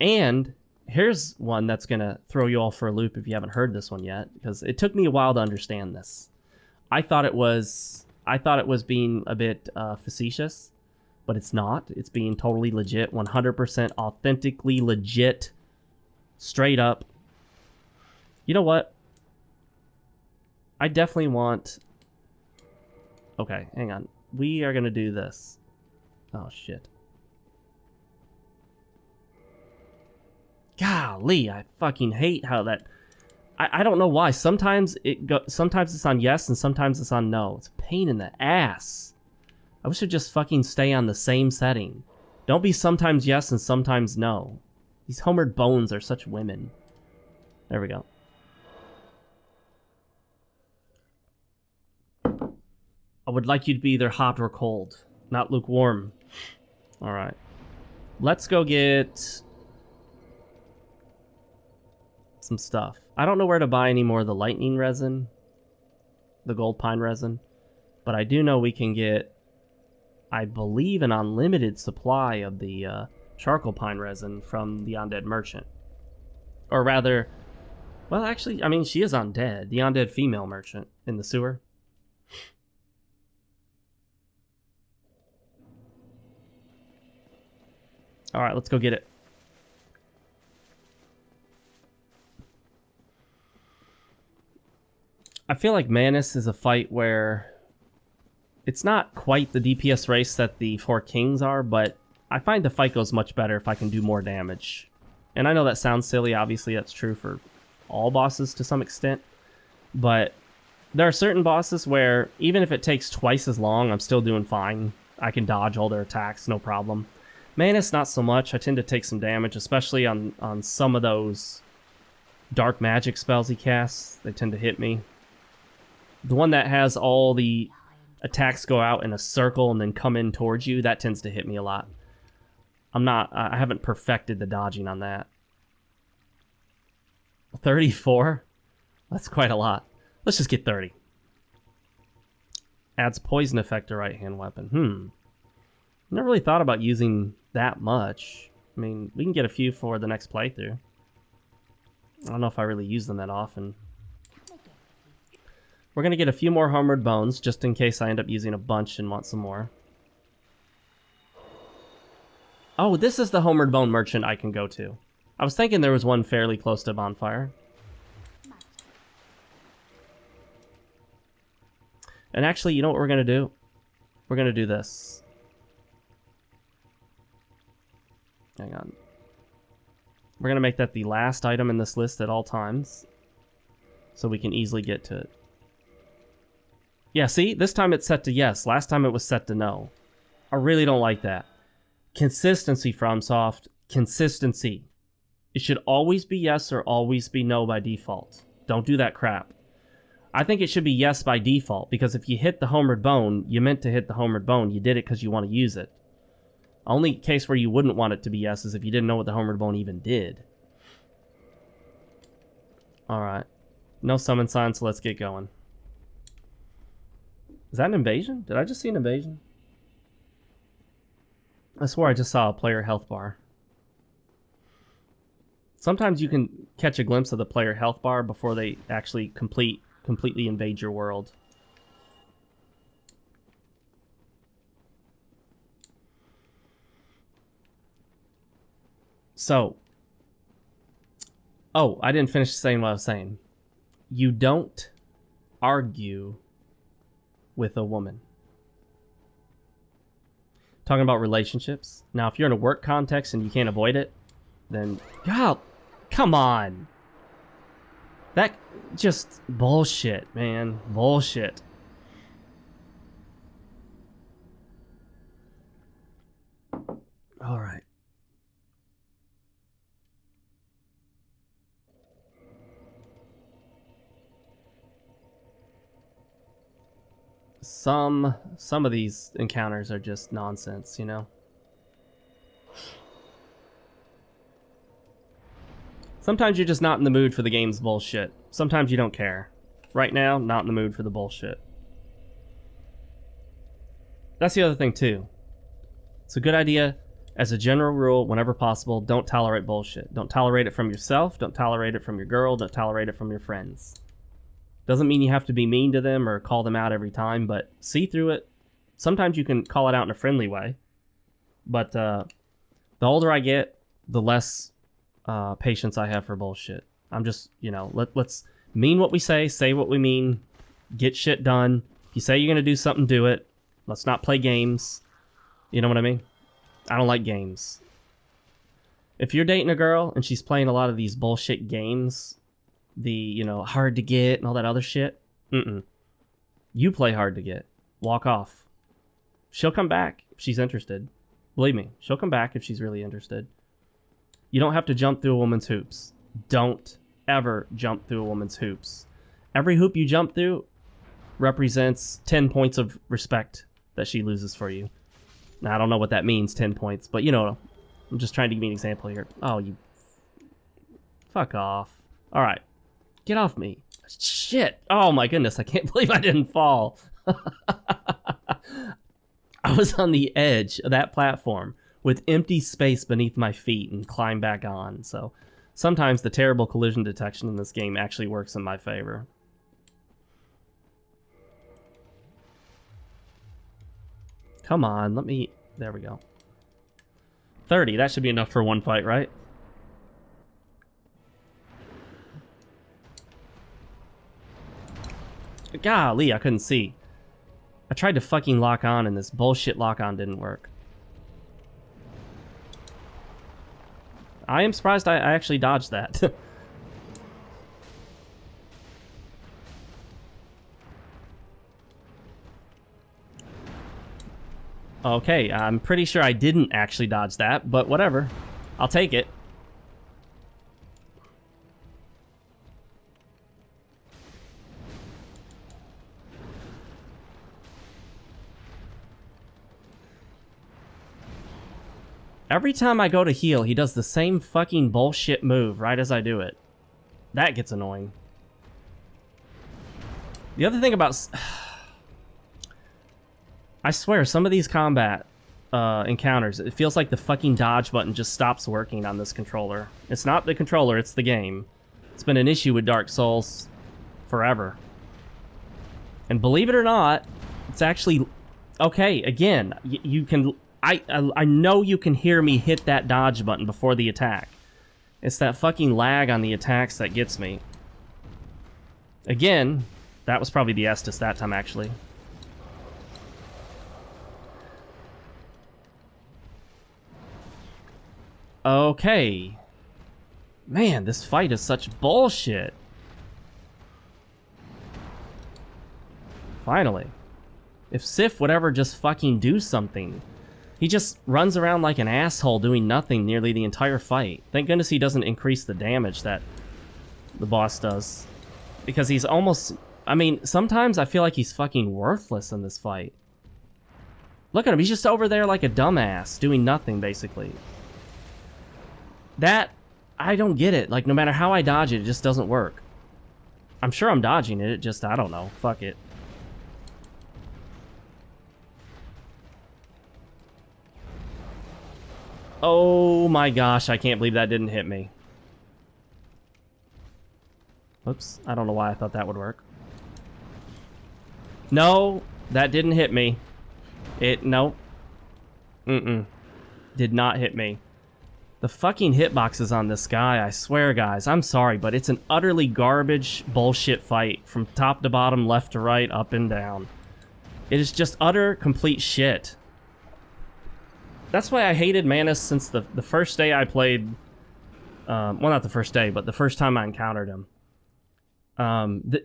And here's one that's going to throw you all for a loop if you haven't heard this one yet, because it took me a while to understand this. I thought it was being a bit facetious. But it's not. It's being totally legit, 100% authentically legit, straight up. You know what? I definitely want... Okay, hang on. We are going to do this. Oh, shit. Golly, I fucking hate how that... I don't know why. Sometimes it's on yes and sometimes it's on no. It's a pain in the ass. I wish I'd just fucking stay on the same setting. Don't be sometimes yes and sometimes no. These homered bones are such women. There we go. I would like you to be either hot or cold, not lukewarm. Alright. Let's go get some stuff. I don't know where to buy any more of the lightning resin, the gold pine resin, but I do know we can get, I believe, an unlimited supply of the charcoal pine resin from the undead merchant. Or rather, well, actually, I mean, she is undead. The undead female merchant in the sewer. Alright, let's go get it. I feel like Manus is a fight where it's not quite the DPS race that the Four Kings are, but I find the fight goes much better if I can do more damage. And I know that sounds silly, obviously that's true for all bosses to some extent, but there are certain bosses where even if it takes twice as long, I'm still doing fine. I can dodge all their attacks, no problem. Manus, not so much. I tend to take some damage, especially on some of those dark magic spells he casts. They tend to hit me. The one that has all the attacks go out in a circle and then come in towards you, that tends to hit me a lot. I haven't perfected the dodging on that. 34? That's quite a lot. Let's just get 30. Adds poison effect to right-hand weapon. Never really thought about using that much. I mean, we can get a few for the next playthrough. I don't know if I really use them that often. We're going to get a few more Homeward Bones, just in case I end up using a bunch and want some more. Oh, this is the Homeward Bone merchant I can go to. I was thinking there was one fairly close to Bonfire. And actually, you know what we're going to do? We're going to do this. Hang on. We're going to make that the last item in this list at all times, so we can easily get to it. Yeah, see? This time it's set to yes. Last time it was set to no. I really don't like that. Consistency, FromSoft. Consistency. It should always be yes or always be no by default. Don't do that crap. I think it should be yes by default, because if you hit the Homeward Bone, you meant to hit the Homeward Bone. You did it because you want to use it. Only case where you wouldn't want it to be yes is if you didn't know what the Homeward Bone even did. Alright. No summon sign, so let's get going. Is that an invasion? Did I just see an invasion? I swore I just saw a player health bar. Sometimes you can catch a glimpse of the player health bar before they actually completely invade your world. So, oh, I didn't finish saying what I was saying. You don't argue with a woman. Talking about relationships. Now, if you're in a work context and you can't avoid it, then, God, come on. That just bullshit, man. Bullshit. All right. Some of these encounters are just nonsense, you know? Sometimes you're just not in the mood for the game's bullshit. Sometimes you don't care. Right now, not in the mood for the bullshit. That's the other thing, too. It's a good idea, as a general rule, whenever possible, don't tolerate bullshit. Don't tolerate it from yourself, don't tolerate it from your girl, don't tolerate it from your friends. Doesn't mean you have to be mean to them or call them out every time, but see through it. Sometimes you can call it out in a friendly way. But the older I get, the less patience I have for bullshit. I'm just, you know, let's mean what we say what we mean, get shit done. If you say you're going to do something, do it. Let's not play games. You know what I mean? I don't like games. If you're dating a girl and she's playing a lot of these bullshit games, the, you know, hard to get and all that other shit, you play hard to get. Walk off. She'll come back if she's interested. Believe me, she'll come back if she's really interested. You don't have to jump through a woman's hoops. Don't ever jump through a woman's hoops. Every hoop you jump through represents 10 points of respect that she loses for you. Now, I don't know what that means, 10 points, but you know, I'm just trying to give you an example here. Oh, you... Fuck off. Alright. Get off me. Shit. Oh my goodness, I can't believe I didn't fall. I was on the edge of that platform with empty space beneath my feet and climbed back on. So sometimes the terrible collision detection in this game actually works in my favor. Come on, let me... There we go. 30, that should be enough for one fight, right? Golly, I couldn't see. I tried to fucking lock on and this bullshit lock on didn't work. I am surprised I actually dodged that. Okay, I'm pretty sure I didn't actually dodge that, but whatever. I'll take it. Every time I go to heal, he does the same fucking bullshit move right as I do it. That gets annoying. The other thing about... I swear, some of these combat encounters, it feels like the fucking dodge button just stops working on this controller. It's not the controller, it's the game. It's been an issue with Dark Souls forever. And believe it or not, it's actually... Okay, again, you can... I know you can hear me hit that dodge button before the attack. It's that fucking lag on the attacks that gets me. Again, that was probably the Estus that time, actually. Okay. Man, this fight is such bullshit. Finally. If Sif would ever just fucking do something. He just runs around like an asshole doing nothing nearly the entire fight. Thank goodness he doesn't increase the damage that the boss does. Because he's almost... I mean, sometimes I feel like he's fucking worthless in this fight. Look at him, he's just over there like a dumbass, doing nothing, basically. That... I don't get it. Like, no matter how I dodge it, it just doesn't work. I'm sure I'm dodging it, it just... I don't know. Fuck it. Oh my gosh, I can't believe that didn't hit me. Oops, I don't know why I thought that would work. No, that didn't hit me. No. Did not hit me. The fucking hitboxes on this guy, I swear guys, I'm sorry, but it's an utterly garbage bullshit fight from top to bottom, left to right, up and down. It is just utter, complete shit. That's why I hated Manus since the first day I played... well, not the first day, but the first time I encountered him.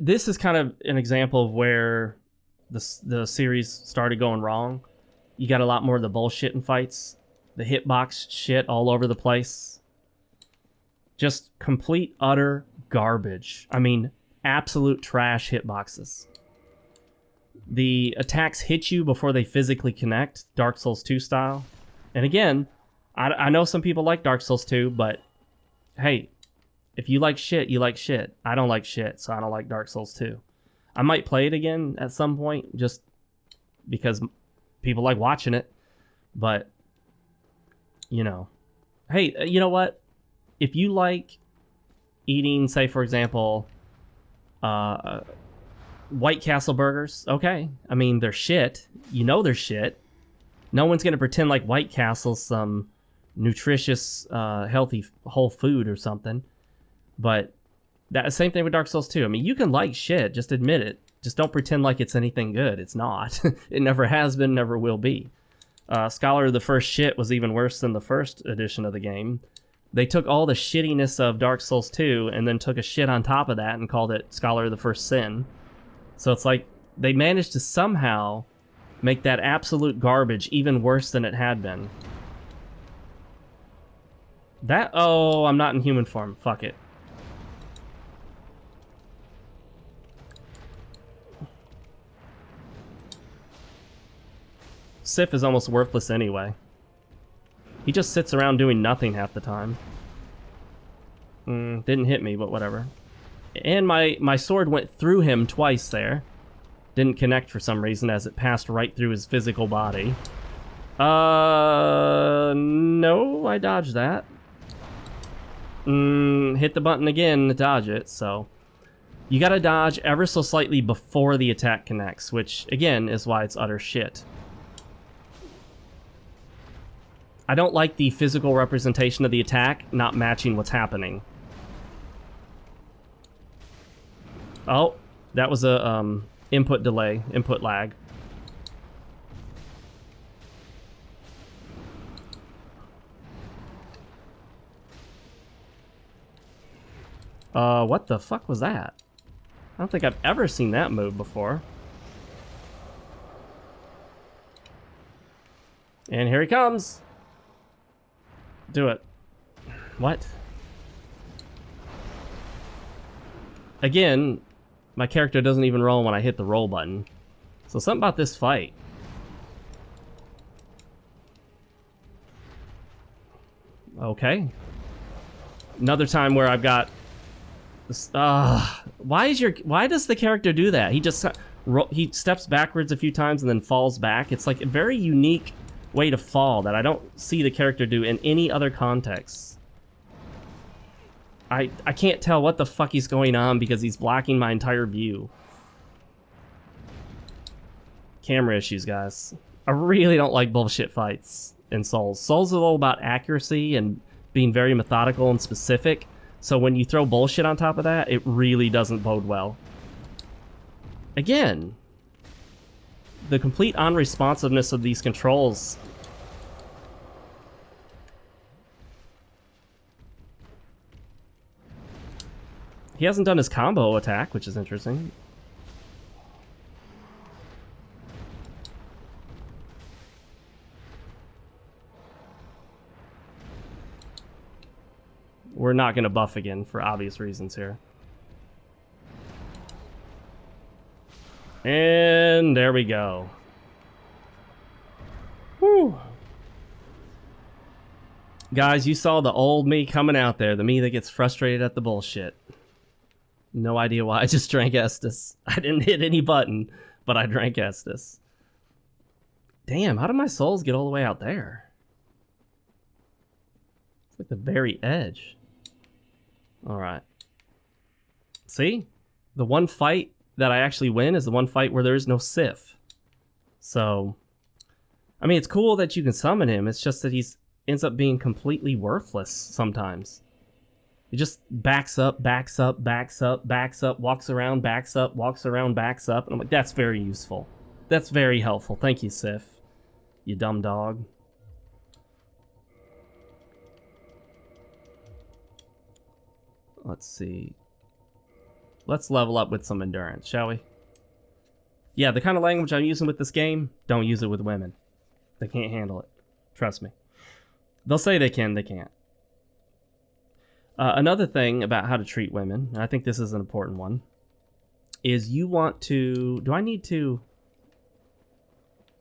This is kind of an example of where the series started going wrong. You got a lot more of the bullshit in fights. The hitbox shit all over the place. Just complete, utter garbage. I mean, absolute trash hitboxes. The attacks hit you before they physically connect, Dark Souls 2 style. And again, I know some people like Dark Souls 2, but hey, if you like shit, you like shit. I don't like shit, so I don't like Dark Souls 2. I might play it again at some point, just because people like watching it. But, you know. Hey, you know what? If you like eating, say, for example, White Castle burgers, okay. I mean, they're shit. You know they're shit. No one's going to pretend like White Castle's some nutritious, healthy, whole food or something. But that same thing with Dark Souls 2. I mean, you can like shit, just admit it. Just don't pretend like it's anything good. It's not. It never has been, never will be. Scholar of the First Shit was even worse than the first edition of the game. They took all the shittiness of Dark Souls 2 and then took a shit on top of that and called it Scholar of the First Sin. So it's like they managed to somehow... make that absolute garbage even worse than it had been. That... Oh, I'm not in human form. Fuck it. Sif is almost worthless anyway. He just sits around doing nothing half the time. Didn't hit me, but whatever. And my sword went through him twice there. Didn't connect for some reason as it passed right through his physical body. No, I dodged that. Hit the button again to dodge it, so... You gotta dodge ever so slightly before the attack connects, which, again, is why it's utter shit. I don't like the physical representation of the attack not matching what's happening. Oh, that was a, input delay, input lag. What the fuck was that? I don't think I've ever seen that move before. And here he comes! Do it. What? Again, my character doesn't even roll when I hit the roll button. So something about this fight. Okay. Another time where I've got Why does the character do that? He just he steps backwards a few times and then falls back. It's like a very unique way to fall that I don't see the character do in any other context. I can't tell what the fuck he's going on because he's blocking my entire view. Camera issues, guys. I really don't like bullshit fights in Souls. Souls is all about accuracy and being very methodical and specific. So when you throw bullshit on top of that, it really doesn't bode well. Again, the complete unresponsiveness of these controls. He hasn't done his combo attack, which is interesting. We're not going to buff again for obvious reasons here. And there we go. Whew. Guys, you saw the old me coming out there. The me that gets frustrated at the bullshit. No idea why I just drank Estus. I didn't hit any button, but I drank Estus. Damn, how did my souls get all the way out there? It's like the very edge. Alright. See? The one fight that I actually win is the one fight where there is no Sif. So, I mean, it's cool that you can summon him. It's just that he ends up being completely worthless sometimes. He just backs up, backs up, backs up, backs up, walks around, backs up, walks around, backs up. And I'm like, that's very useful. That's very helpful. Thank you, Sif. You dumb dog. Let's see. Let's level up with some endurance, shall we? Yeah, the kind of language I'm using with this game, don't use it with women. They can't handle it. Trust me. They'll say they can, they can't. Another thing about how to treat women, and I think this is an important one, is you want to... Do I need to...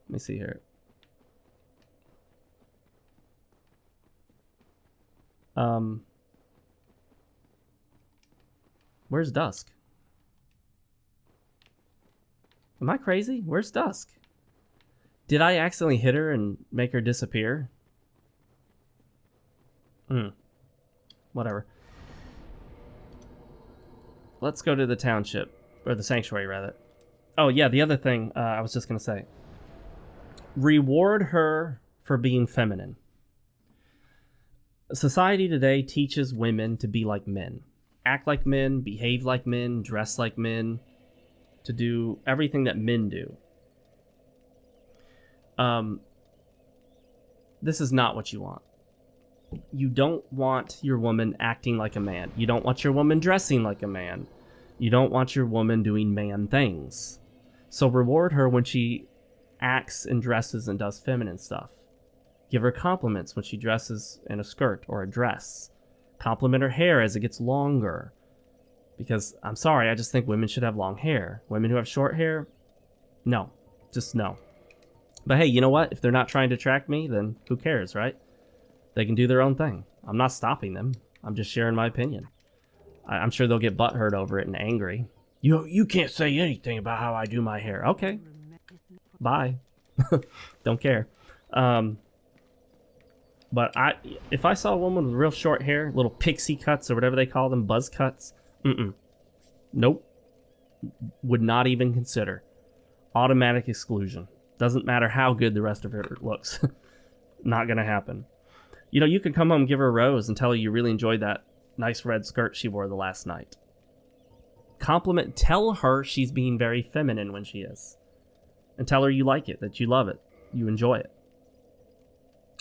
Let me see here. Where's Dusk? Am I crazy? Where's Dusk? Did I accidentally hit her and make her disappear? Whatever. Let's go to the township. Or the sanctuary, rather. Oh, yeah, the other thing I was just going to say. Reward her for being feminine. Society today teaches women to be like men. Act like men, behave like men, dress like men. To do everything that men do. This is not what you want. You don't want your woman acting like a man. You don't want your woman dressing like a man. You don't want your woman doing man things. So reward her when she acts and dresses and does feminine stuff. Give her compliments when she dresses in a skirt or a dress. Compliment her hair as it gets longer. Because, I'm sorry, I just think women should have long hair. Women who have short hair, no. Just no. But hey, you know what? If they're not trying to attract me, then who cares, right? They can do their own thing. I'm not stopping them. I'm just sharing my opinion. I'm sure they'll get butthurt over it and angry. You can't say anything about how I do my hair. Okay. Bye. Don't care. But if I saw a woman with real short hair, little pixie cuts or whatever they call them, buzz cuts, nope. Would not even consider. Automatic exclusion. Doesn't matter how good the rest of her looks. Not gonna happen. You know, you can come home and give her a rose and tell her you really enjoyed that nice red skirt she wore the last night. Compliment, tell her she's being very feminine when she is. And tell her you like it, that you love it, you enjoy it.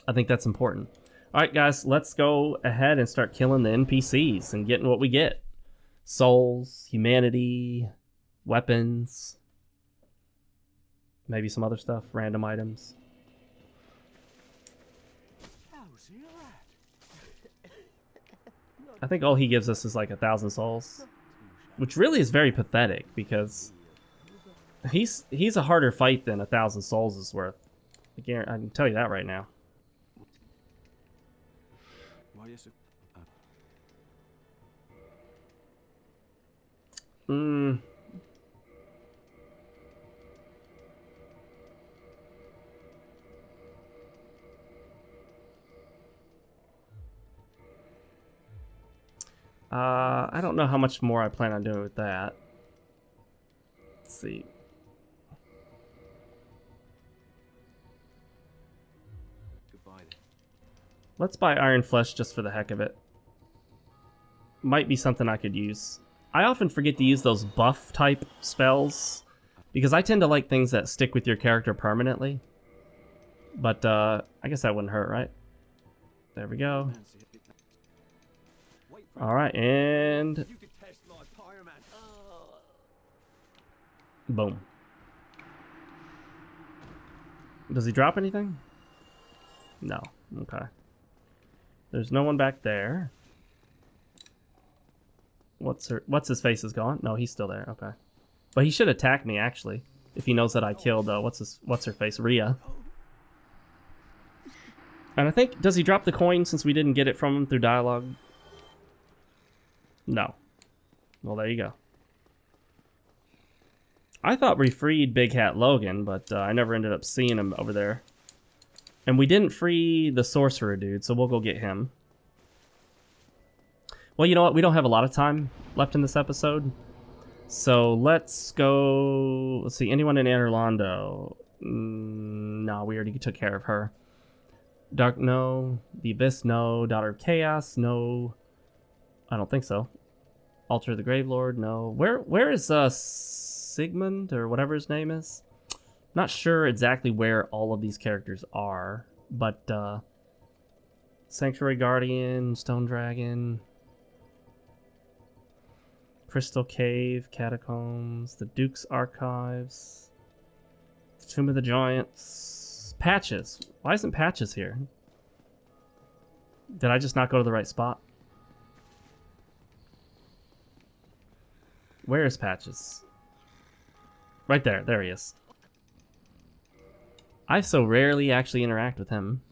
I think that's important. Alright guys, let's go ahead and start killing the NPCs and getting what we get. Souls, humanity, weapons, maybe some other stuff, random items. I think all he gives us is like 1,000 souls, which really is very pathetic because he's a harder fight than 1,000 souls is worth. I can tell you that right now. Hmm. I don't know how much more I plan on doing with that. Let's see. Goodbye then. Let's buy Iron Flesh just for the heck of it. Might be something I could use. I often forget to use those buff type spells because I tend to like things that stick with your character permanently. But I guess that wouldn't hurt, right? There we go. Alright, and boom. Does he drop anything? No. Okay. There's no one back there. What's his face is gone? No, he's still there. Okay. But he should attack me actually. If he knows that I killed what's her face? Rhea. And I think, does he drop the coin since we didn't get it from him through dialogue? No. Well, there you go. I thought we freed Big Hat Logan, but I never ended up seeing him over there. And we didn't free the sorcerer dude, so we'll go get him. Well, you know what? We don't have a lot of time left in this episode. So let's go... Let's see, anyone in Orlando? No, we already took care of her. Dark, no. The Abyss, no. Daughter of Chaos, no. I don't think so. Altar of the Gravelord, no. Where is Sigmund, or whatever his name is? Not sure exactly where all of these characters are, but Sanctuary Guardian, Stone Dragon, Crystal Cave, Catacombs, the Duke's Archives, Tomb of the Giants, Patches. Why isn't Patches here? Did I just not go to the right spot? Where is Patches? Right there. There he is. I so rarely actually interact with him.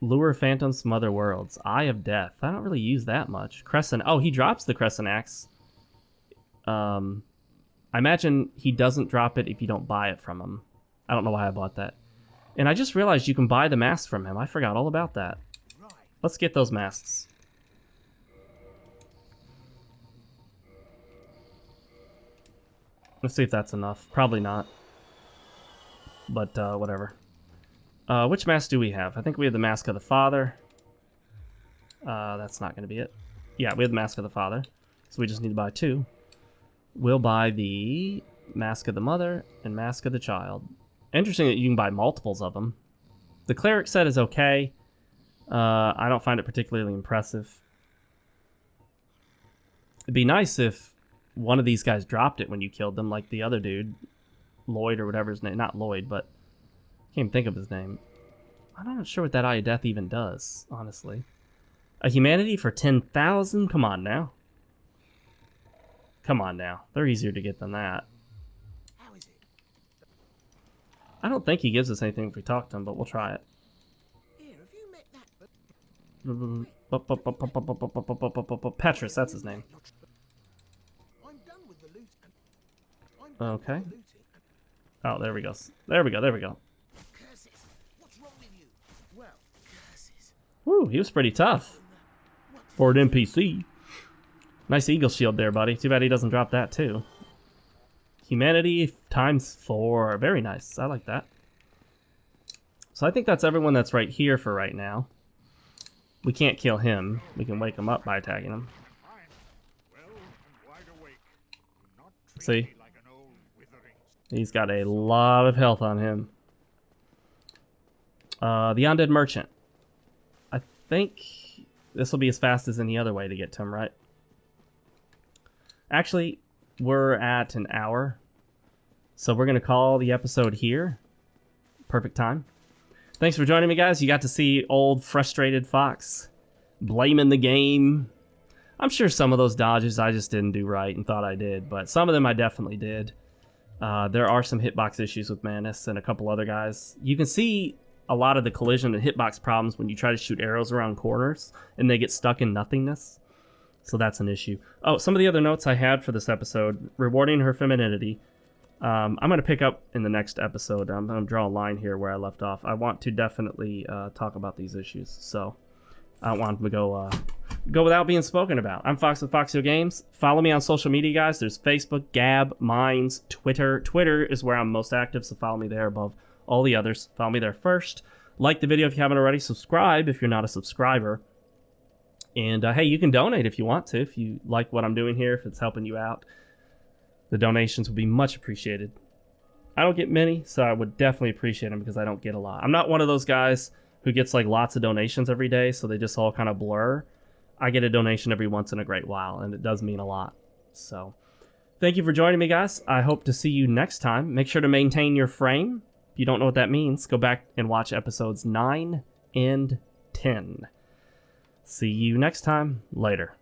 Lure Phantoms from Other Worlds. Eye of Death. I don't really use that much. Crescent. Oh, he drops the Crescent Axe. I imagine he doesn't drop it if you don't buy it from him. I don't know why I bought that. And I just realized you can buy the masks from him. I forgot all about that. Let's get those masks. Let's see if that's enough. Probably not. But, whatever. Which mask do we have? I think we have the Mask of the Father. That's not going to be it. Yeah, we have the Mask of the Father. So we just need to buy two. We'll buy the Mask of the Mother and Mask of the Child. Interesting that you can buy multiples of them. The Cleric set is okay. I don't find it particularly impressive. It'd be nice if one of these guys dropped it when you killed them, like the other dude. Lloyd or whatever his name. Not Lloyd, but I can't even think of his name. I'm not sure what that Eye of Death even does, honestly. A humanity for 10,000? Come on now. Come on now. They're easier to get than that. How is it? I don't think he gives us anything if we talk to him, but we'll try it. Here, have you met that? Petrus, that's his name. I'm done with the loot. I'm done Okay. with the looting. Oh, there we go. There we go, there we go. Curses! What's wrong with you? Well, curses. Woo, he was pretty tough. For an NPC. Nice eagle shield there, buddy. Too bad he doesn't drop that, too. Humanity ×4. Very nice. I like that. So I think that's everyone that's right here for right now. We can't kill him. We can wake him up by attacking him. See? He's got a lot of health on him. The Undead Merchant. I think this will be as fast as any other way to get to him, right? Actually, we're at an hour. So we're going to call the episode here. Perfect time. Thanks for joining me, guys. You got to see old, frustrated Fox blaming the game. I'm sure some of those dodges I just didn't do right and thought I did, but some of them I definitely did. There are some hitbox issues with Manus and a couple other guys. You can see a lot of the collision and hitbox problems when you try to shoot arrows around corners and they get stuck in nothingness. So that's an issue. Oh, some of the other notes I had for this episode: rewarding her femininity. I'm going to pick up in the next episode. I'm going to draw a line here where I left off. I want to definitely talk about these issues, so I don't want them to go without being spoken about. I'm Fox with FoxeoGames. Follow me on social media, guys. There's Facebook, Gab, Minds, Twitter. Twitter is where I'm most active, so follow me there above all the others. Follow me there first. Like the video if you haven't already. Subscribe if you're not a subscriber. And hey, you can donate if you want to, if you like what I'm doing here, if it's helping you out. The donations would be much appreciated. I don't get many, so I would definitely appreciate them because I don't get a lot. I'm not one of those guys who gets like lots of donations every day, so they just all kind of blur. I get a donation every once in a great while, and it does mean a lot. So thank you for joining me, guys. I hope to see you next time. Make sure to maintain your frame. If you don't know what that means, go back and watch episodes 9 and 10. See you next time. Later.